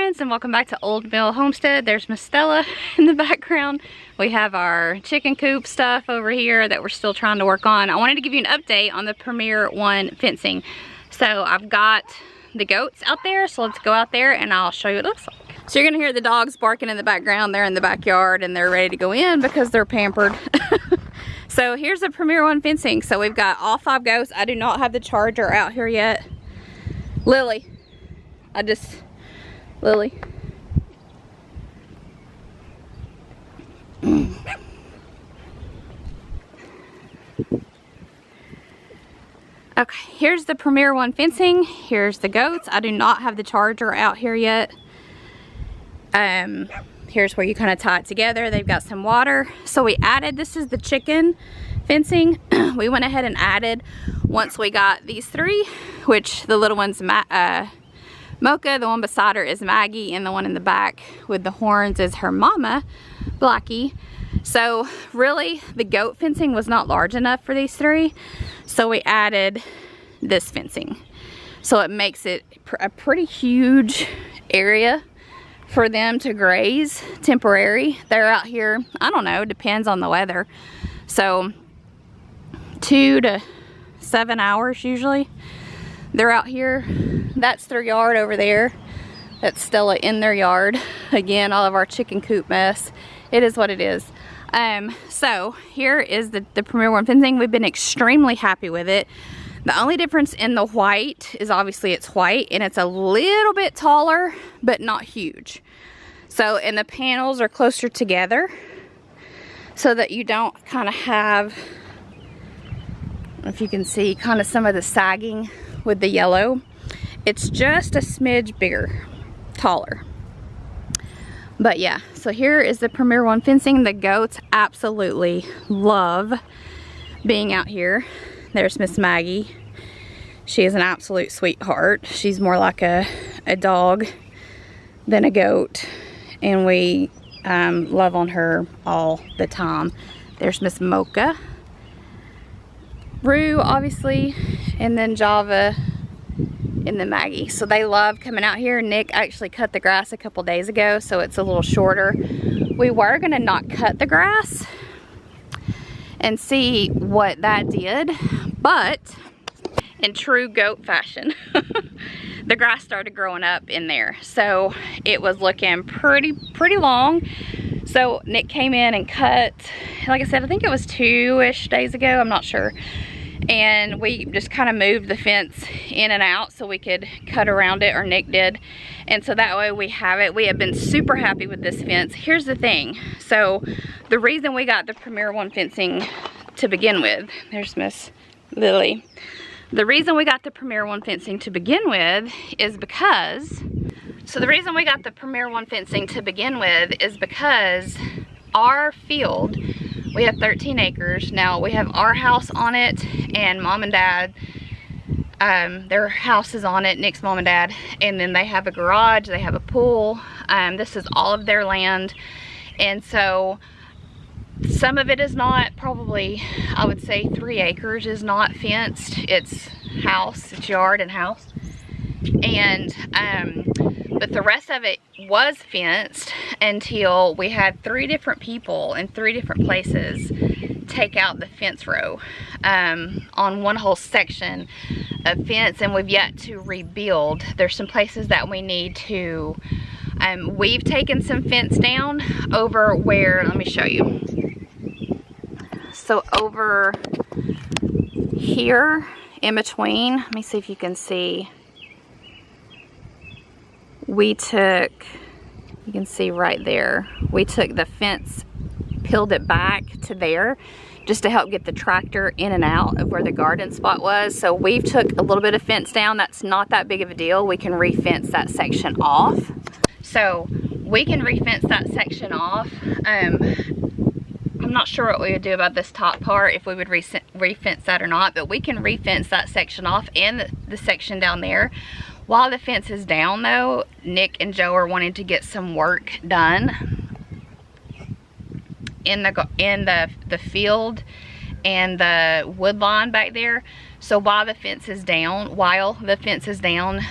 friends, and welcome back to Old Mill Homestead. There's Miss Stella in the background. We have our chicken coop stuff over here that we're still trying to work on. I wanted to give you an update on the Premier One fencing. So I've got the goats out there, so let's go out there and I'll show you what it looks like. So you're gonna hear the dogs barking in the background. They're in the backyard and they're ready to go in because they're pampered. So here's the Premier One fencing. So we've got all 5 goats. I do not have the charger out here yet. Lily, Lily. Okay, here's the Premier One fencing. Here's the goats. I do not have the charger out here yet. Here's where you kind of tie it together. They've got some water. So we added, this is the chicken fencing. We went ahead and added, once we got these 3, which the little one's Mocha, the one beside her is Maggie, and the one in the back with the horns is her mama, Blackie. So really, the goat fencing was not large enough for these 3, so we added this fencing. So it makes it a pretty huge area for them to graze temporary. They're out here, I don't know, depends on the weather. So 2 to 7 hours usually. They're out here. That's their yard over there. That's Stella in their yard. Again, all of our chicken coop mess. It is what it is. So here is the Premier One fencing. We've been extremely happy with it. The only difference in the white is obviously it's white and it's a little bit taller, but not huge. So, and the panels are closer together so that you don't kind of have, I don't know if you can see kind of some of the sagging with the yellow. It's just a smidge bigger, taller. But yeah, so here is the Premier One fencing. The goats absolutely love being out here. There's Miss Maggie. She is an absolute sweetheart. She's more like a dog than a goat, and we love on her all the time. There's Miss Mocha, Rue obviously, and then Java and then Maggie. So they love coming out here. Nick actually cut the grass a couple days ago, so it's a little shorter. We were gonna not cut the grass and see what that did, but in true goat fashion, the grass started growing up in there. So it was looking pretty long. So Nick came in and cut, like I said, I think it was 2-ish days ago, I'm not sure. And we just kind of moved the fence in and out so we could cut around it, or Nick did. And so that way we have it. We have been super happy with this fence. Here's the thing. So the reason we got the Premier One fencing to begin with, there's Miss Lily. The reason we got the Premier One fencing to begin with is because, our field, we have 13 acres. Now we have our house on it and mom and dad, their house is on it, Nick's mom and dad, and then they have a garage, they have a pool. This is all of their land, and so some of it is not, probably I would say 3 acres is not fenced. It's house, it's yard and house. And but the rest of it was fenced until we had 3 different people in 3 different places take out the fence row on one whole section of fence, and we've yet to rebuild. There's some places that we need to, we've taken some fence down over where, let me show you. So over here in between, let me see if you can see, we took, you can see right there, we took the fence, peeled it back to there just to help get the tractor in and out of where the garden spot was. So we've took a little bit of fence down. That's not that big of a deal. We can re-fence that section off. So we can re-fence that section off. I'm not sure what we would do about this top part, if we would re-fence that or not, but we can re-fence that section off and the section down there. While the fence is down though, Nick and Joe are wanting to get some work done in the field and the wood line back there. So while the fence is down,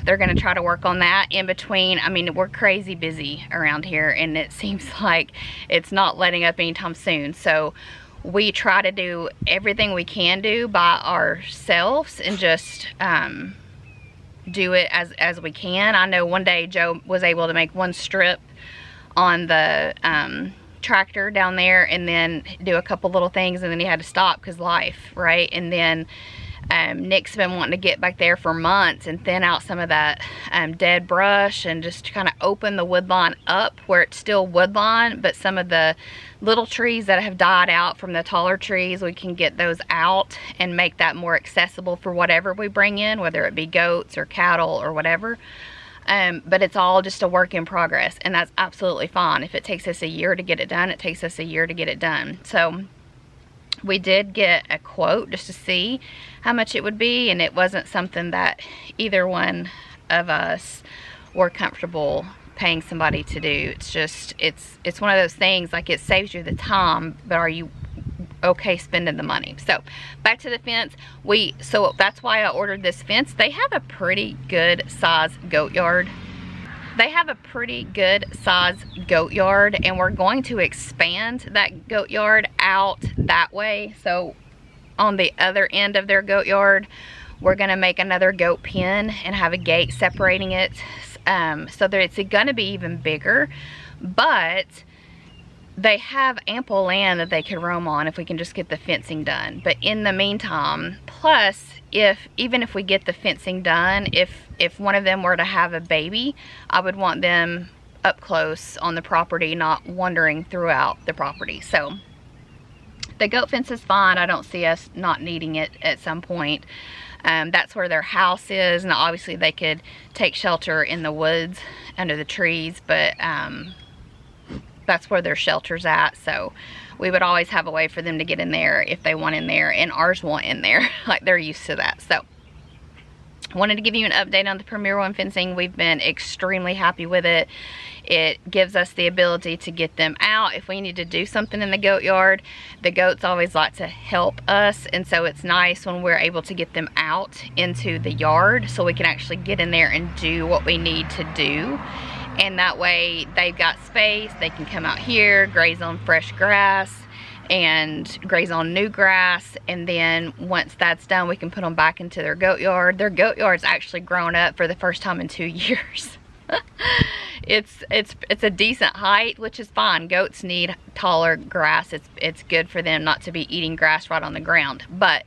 they're gonna try to work on that. In between, I mean, we're crazy busy around here, and it seems like it's not letting up anytime soon. So we try to do everything we can do by ourselves and just do it as we can. I know one day Joe was able to make one strip on the tractor down there and then do a couple little things, and then he had to stop because life, right? And then Nick's been wanting to get back there for months and thin out some of that dead brush and just kind of open the woodline up where it's still woodline, but some of the little trees that have died out from the taller trees, we can get those out and make that more accessible for whatever we bring in, whether it be goats or cattle or whatever. But it's all just a work in progress, and that's absolutely fine. If it takes us a year to get it done, it takes us a year to get it done. So we did get a quote just to see how much it would be, and it wasn't something that either one of us were comfortable paying somebody to do. It's just, it's one of those things, like, it saves you the time, but are you okay spending the money? So back to the fence. So that's why I ordered this fence. They have a pretty good size goat yard. And we're going to expand that goat yard out that way. So on the other end of their goat yard, we're gonna make another goat pen and have a gate separating it, so that it's gonna be even bigger. But they have ample land that they could roam on if we can just get the fencing done. But in the meantime, plus, even if we get the fencing done, if one of them were to have a baby, I would want them up close on the property, not wandering throughout the property. So the goat fence is fine. I don't see us not needing it at some point. That's where their house is, and obviously they could take shelter in the woods under the trees, but that's where their shelter's at. So we would always have a way for them to get in there if they want in there, and ours want in there. Like, they're used to that. So wanted to give you an update on the Premier One fencing. We've been extremely happy with it. It gives us the ability to get them out if we need to do something in the goat yard. The goats always like to help us, and so it's nice when we're able to get them out into the yard so we can actually get in there and do what we need to do. And that way they've got space. They can come out here, graze on fresh grass and graze on new grass, and then once that's done, we can put them back into their goat yard. Their goat yard's actually grown up for the first time in 2 years. It's a decent height, which is fine. Goats need taller grass. It's good for them not to be eating grass right on the ground. But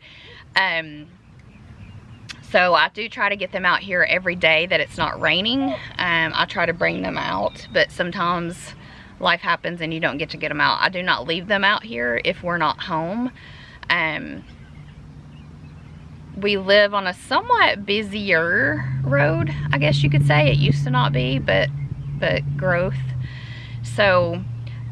so I do try to get them out here every day that it's not raining. I try to bring them out, but sometimes life happens and you don't get to get them out. I do not leave them out here if we're not home. We live on a somewhat busier road, I guess you could say. It used to not be, but growth. So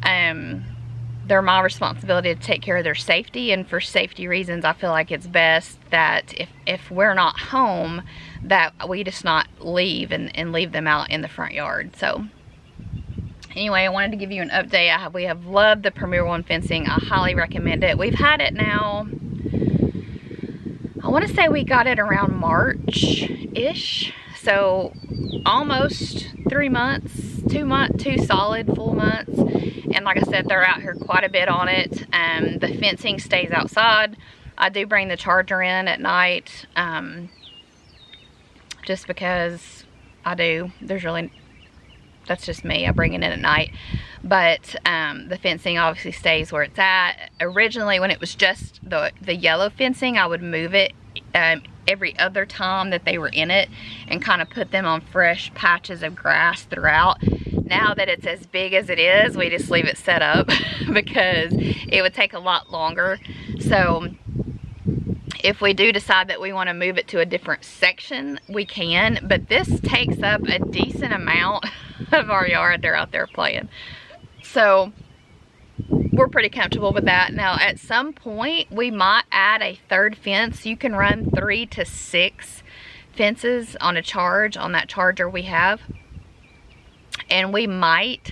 they're my responsibility to take care of their safety, and for safety reasons I feel like it's best that if we're not home, that we just not leave and leave them out in the front yard. So anyway, I wanted to give you an update. We have loved the Premier One fencing. I highly recommend it. We've had it now, I want to say we got it around March-ish, so almost 3 months, 2 solid full months. And like I said, they're out here quite a bit on it. The fencing stays outside. I do bring the charger in at night, just because I do. That's just me. I bring it in at night. But the fencing obviously stays where it's at. Originally, when it was just the yellow fencing, I would move it every other time that they were in it and kind of put them on fresh patches of grass throughout. Now that it's as big as it is, we just leave it set up because it would take a lot longer. So if we do decide that we want to move it to a different section, we can, but this takes up a decent amount of our yard. They're out there playing. So we're pretty comfortable with that. Now at some point we might add a third fence. You can run 3 to 6 fences on a charge on that charger we have, and we might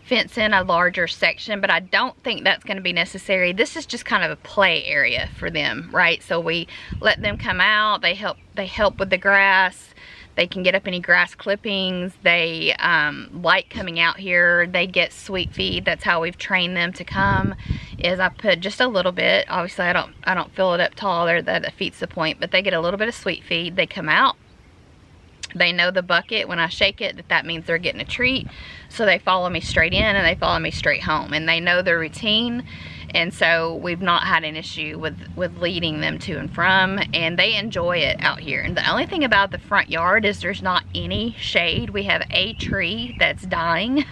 fence in a larger section, but I don't think that's going to be necessary. This is just kind of a play area for them, right? So we let them come out, they help with the grass, they can get up any grass clippings, they like coming out here, they get sweet feed. That's how we've trained them to come, is I put just a little bit, obviously I don't fill it up tall, that defeats the point, but they get a little bit of sweet feed, they come out. They know the bucket, when I shake it, that means they're getting a treat. So they follow me straight in and they follow me straight home. And they know the routine. And so we've not had an issue with leading them to and from. And they enjoy it out here. And the only thing about the front yard is there's not any shade. We have a tree that's dying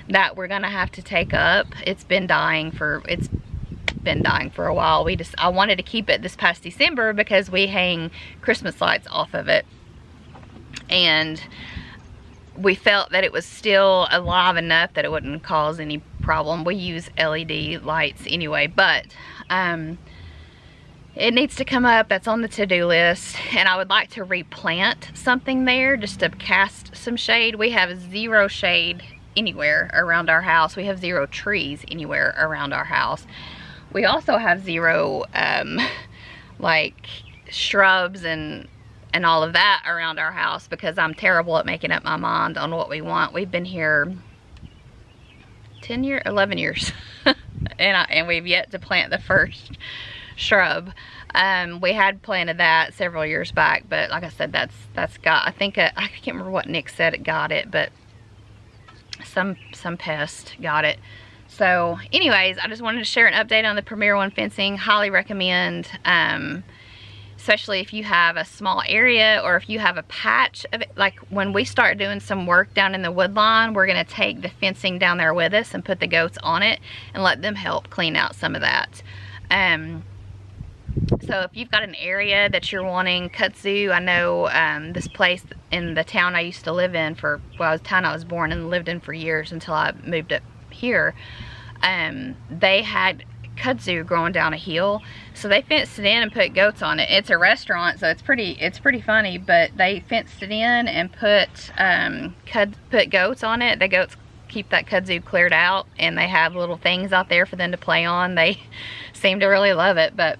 that we're gonna have to take up. It's been dying for a while. I wanted to keep it this past December because we hang Christmas lights off of it. And we felt that it was still alive enough that it wouldn't cause any problem. We use LED lights anyway, but it needs to come up. That's on the to-do list. And I would like to replant something there just to cast some shade. We have zero shade anywhere around our house. We have zero trees anywhere around our house. We also have zero like shrubs and all of that around our house because I'm terrible at making up my mind on what we want. We've been here 11 years and we've yet to plant the first shrub. We had planted that several years back, but like I said, that's got, I think, I can't remember what Nick said it got it, but some pest got it. So anyways, I just wanted to share an update on the Premier One fencing. Highly recommend, especially if you have a small area or if you have a patch of it. Like when we start doing some work down in the wood line, we're gonna take the fencing down there with us and put the goats on it and let them help clean out some of that. So if you've got an area that you're wanting kudzu, I know this place in the town I used to live in for, well, the town I was born and lived in for years until I moved up here, they had kudzu growing down a hill, so they fenced it in and put goats on it. It's a restaurant, so it's pretty funny, but they fenced it in and put goats on it. The goats keep that kudzu cleared out, and they have little things out there for them to play on. They seem to really love it, but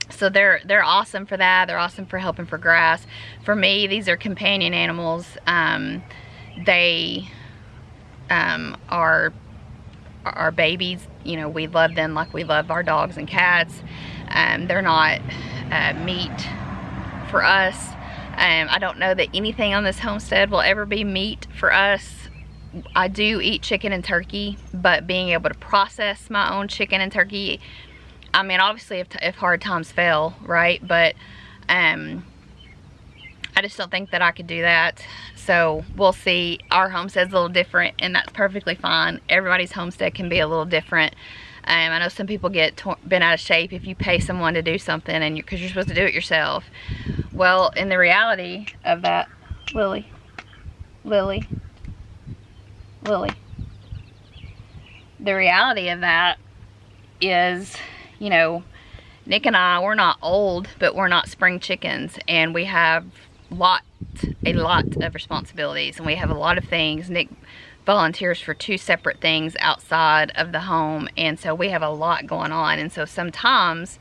so they're awesome for that. They're awesome for helping for grass. For me, these are companion animals. They are our babies. You know, we love them like we love our dogs and cats. They're not meat for us. I don't know that anything on this homestead will ever be meat for us. I do eat chicken and turkey, but being able to process my own chicken and turkey, I mean, obviously if hard times fail, right? But I just don't think that I could do that. So we'll see. Our homestead's a little different, and that's perfectly fine. Everybody's homestead can be a little different. I know some people get bent out of shape if you pay someone to do something, and because you're supposed to do it yourself. Well, in the reality of that, Lily. The reality of that is, you know, Nick and I, we're not old, but we're not spring chickens, and we have a lot of responsibilities, and we have a lot of things. Nick volunteers for 2 separate things outside of the home, and so we have a lot going on. And so sometimes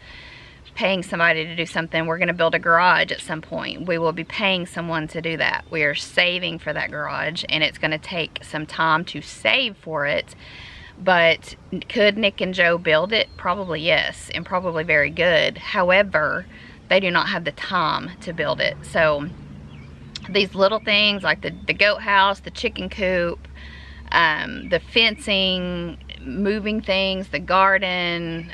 paying somebody to do something, we're going to build a garage at some point. We will be paying someone to do that. We are saving for that garage, and it's going to take some time to save for it. But could Nick and Joe build it? Probably yes, and probably very good. However, they do not have the time to build it. So these little things like the goat house, the chicken coop, the fencing, moving things, the garden,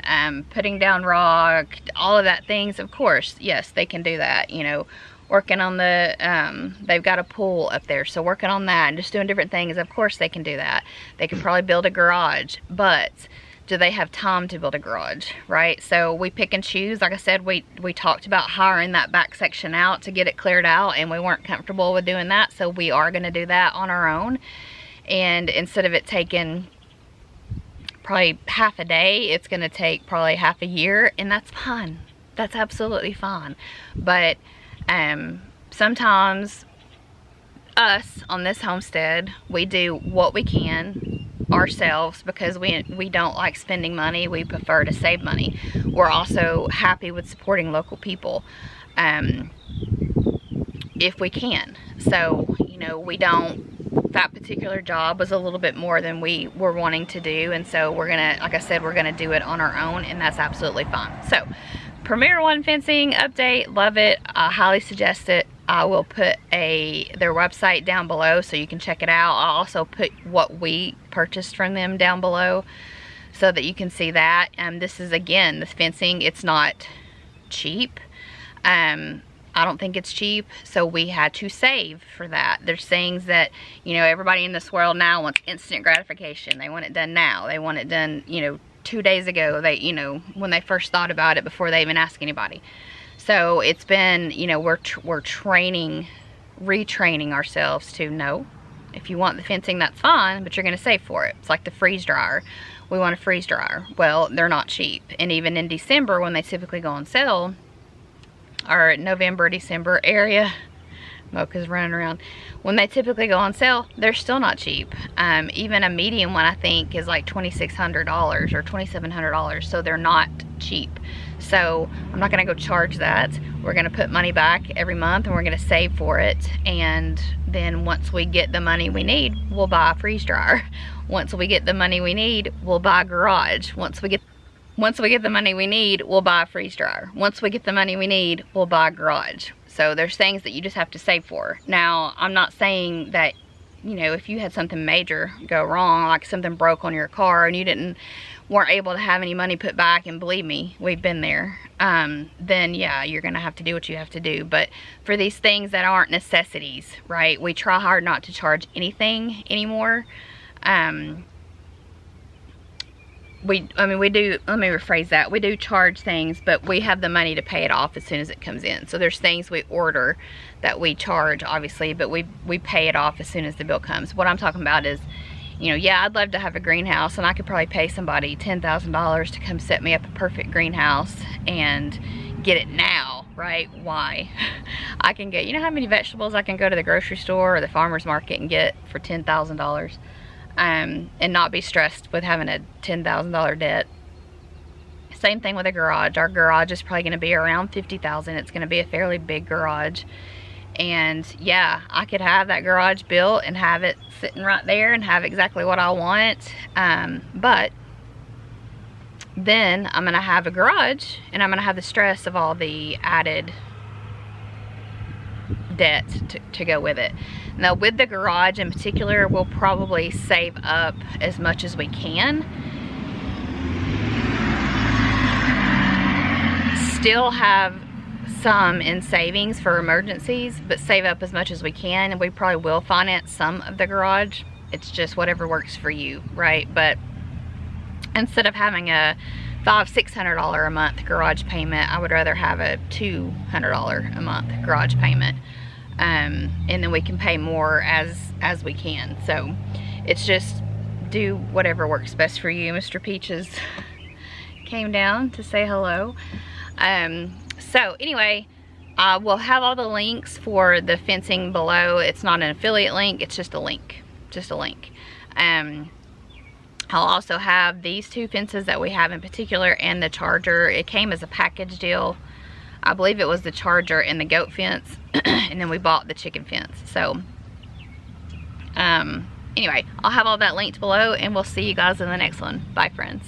putting down rock, all of that things, of course, yes, they can do that. You know, working on the, they've got a pool up there, so working on that and just doing different things, of course they can do that. They could probably build a garage, but do they have time to build a garage, right? So we pick and choose. Like I said, we talked about hiring that back section out to get it cleared out, and we weren't comfortable with doing that, so we are going to do that on our own. And instead of it taking probably half a day, it's going to take probably half a year, and that's fine. That's absolutely fine. But sometimes us on this homestead, we do what we can ourselves because we don't like spending money. We prefer to save money. We're also happy with supporting local people if we can. So, you know, we don't, that particular job was a little bit more than we were wanting to do, and so we're gonna, like I said, we're gonna do it on our own, and that's absolutely fine. So Premier One fencing update, love it. I highly suggest it. I will put their website down below so you can check it out. I'll also put what we purchased from them down below so that you can see that. This is, again, the fencing, it's not cheap. I don't think it's cheap, so we had to save for that. There's things that, you know, everybody in this world now wants instant gratification. They want it done now. They want it done, you know, 2 days ago. They, you know, when they first thought about it before they even ask anybody. So it's been, you know, we're retraining ourselves to know, if you want the fencing, that's fine, but you're going to save for it. It's like the freeze dryer. We want a freeze dryer. Well, they're not cheap. And even in December, when they typically go on sale, or November, December area, Mocha's running around, when they typically go on sale, they're still not cheap. Even a medium one, I think, is like $2,600 or $2,700, so they're not cheap. So I'm not gonna go charge that. We're gonna put money back every month, and we're gonna save for it, and then once we get the money we need, we'll buy a freeze dryer. Once we get the money we need, we'll buy a garage. Once we get the money we need, we'll buy a freeze dryer. Once we get the money we need, we'll buy a garage. So there's things that you just have to save for. Now, I'm not saying that, you know, if you had something major go wrong, like something broke on your car and you weren't able to have any money put back, and believe me, we've been there, then yeah, you're gonna have to do what you have to do. But for these things that aren't necessities, right, we try hard not to charge anything anymore. We do, let me rephrase that. We do charge things, but we have the money to pay it off as soon as it comes in. So there's things we order that we charge, obviously, but we pay it off as soon as the bill comes. What I'm talking about is, you know, yeah, I'd love to have a greenhouse, and I could probably pay somebody $10,000 to come set me up a perfect greenhouse and get it now, right? Why? I can get, you know how many vegetables I can go to the grocery store or the farmer's market and get for $10,000? And not be stressed with having a $10,000 debt. Same thing with a garage. Our garage is probably going to be around $50,000. It's going to be a fairly big garage, and yeah, I could have that garage built and have it sitting right there and have exactly what I want, but then I'm going to have a garage, and I'm going to have the stress of all the added debt to go with it. Now, with the garage in particular, we'll probably save up as much as we can. Still have some in savings for emergencies, but save up as much as we can, and we probably will finance some of the garage. It's just whatever works for you, right? But instead of having a $500-600 a month garage payment, I would rather have a $200 a month garage payment. And then we can pay more as we can. So it's just do whatever works best for you. Mr. Peaches came down to say hello. So anyway, we'll have all the links for the fencing below. It's not an affiliate link, it's just a link, I'll also have these two fences that we have in particular, and the charger. It came as a package deal. I believe it was the charger and the goat fence, and then we bought the chicken fence. So anyway, I'll have all that linked below, and we'll see you guys in the next one. Bye, friends.